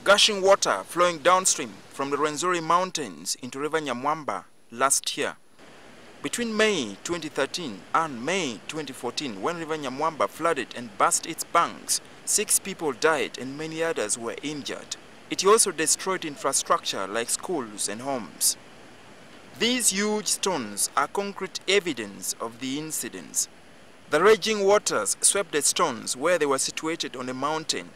gushing water flowing downstream from the Rwenzori Mountains into River Nyamwamba last year. Between May 2013 and May 2014, when River Nyamwamba flooded and burst its banks, 6 people died and many others were injured. It also destroyed infrastructure like schools and homes. These huge stones are concrete evidence of the incidents. The raging waters swept the stones where they were situated on a mountain,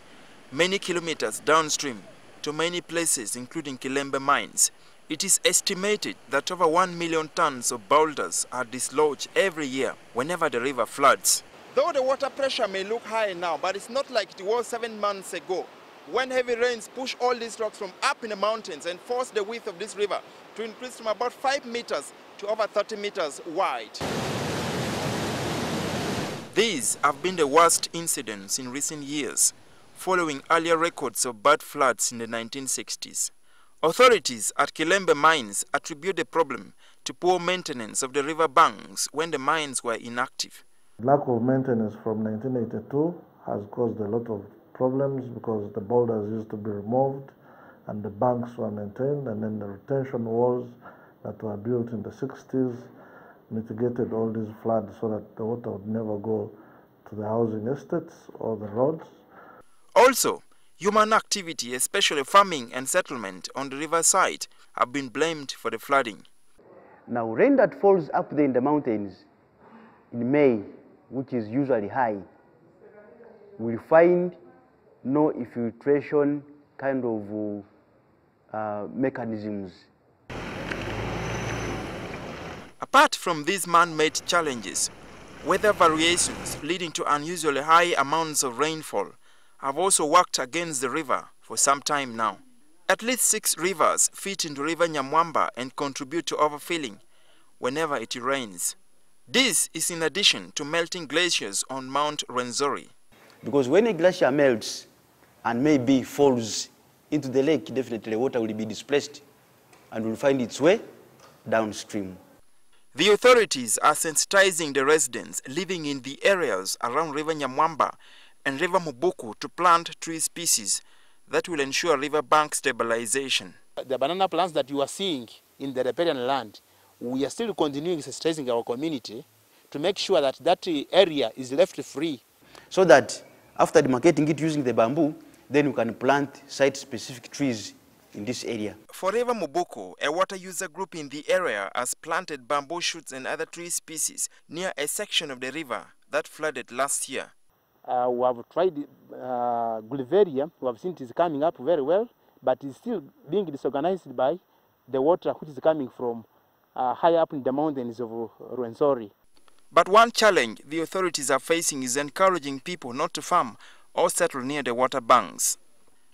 many kilometers downstream, to many places including Kilembe mines. It is estimated that over 1 million tons of boulders are dislodged every year whenever the river floods. Though the water pressure may look high now, but it's not like it was 7 months ago, when heavy rains push all these rocks from up in the mountains and force the width of this river to increase from about 5 meters to over 30 meters wide. These have been the worst incidents in recent years, following earlier records of bad floods in the 1960s. Authorities at Kilembe mines attribute the problem to poor maintenance of the river banks when the mines were inactive. Lack of maintenance from 1982 has caused a lot of problems because the boulders used to be removed and the banks were maintained, and then the retention walls that were built in the 60s mitigated all these floods so that the water would never go to the housing estates or the roads. Also, human activity, especially farming and settlement on the riverside, have been blamed for the flooding. Now, rain that falls up there in the mountains in May, which is usually high, will find no infiltration kind of mechanisms. Apart from these man-made challenges, weather variations leading to unusually high amounts of rainfall have also worked against the river for some time now. At least 6 rivers feed into River Nyamwamba and contribute to overfilling whenever it rains. This is in addition to melting glaciers on Mount Rwenzori. Because when a glacier melts and maybe falls into the lake, definitely water will be displaced and will find its way downstream. The authorities are sensitizing the residents living in the areas around River Nyamwamba and River Mubuku to plant tree species that will ensure riverbank stabilization. The banana plants that you are seeing in the riparian land, we are still continuing sensitizing our community to make sure that that area is left free. So that after demarcating it using the bamboo, then we can plant site-specific trees in this area. For River Mubuku, a water user group in the area has planted bamboo shoots and other tree species near a section of the river that flooded last year. We have tried Guliveria. We have seen it is coming up very well, but it's still being disorganized by the water which is coming from high up in the mountains of Rwenzori. But one challenge the authorities are facing is encouraging people not to farm or settle near the water banks.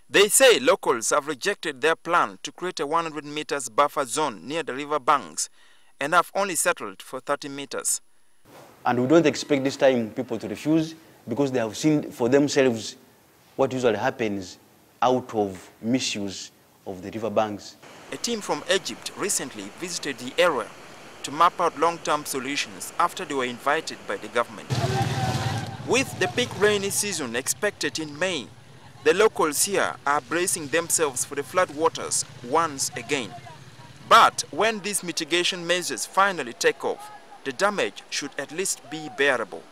They say locals have rejected their plan to create a 100 meters buffer zone near the river banks and have only settled for 30 meters. And we don't expect this time people to refuse, because they have seen for themselves what usually happens out of misuse of the river banks. A team from Egypt recently visited the area to map out long-term solutions after they were invited by the government. With the peak rainy season expected in May, the locals here are bracing themselves for the flood waters once again. But when these mitigation measures finally take off, the damage should at least be bearable.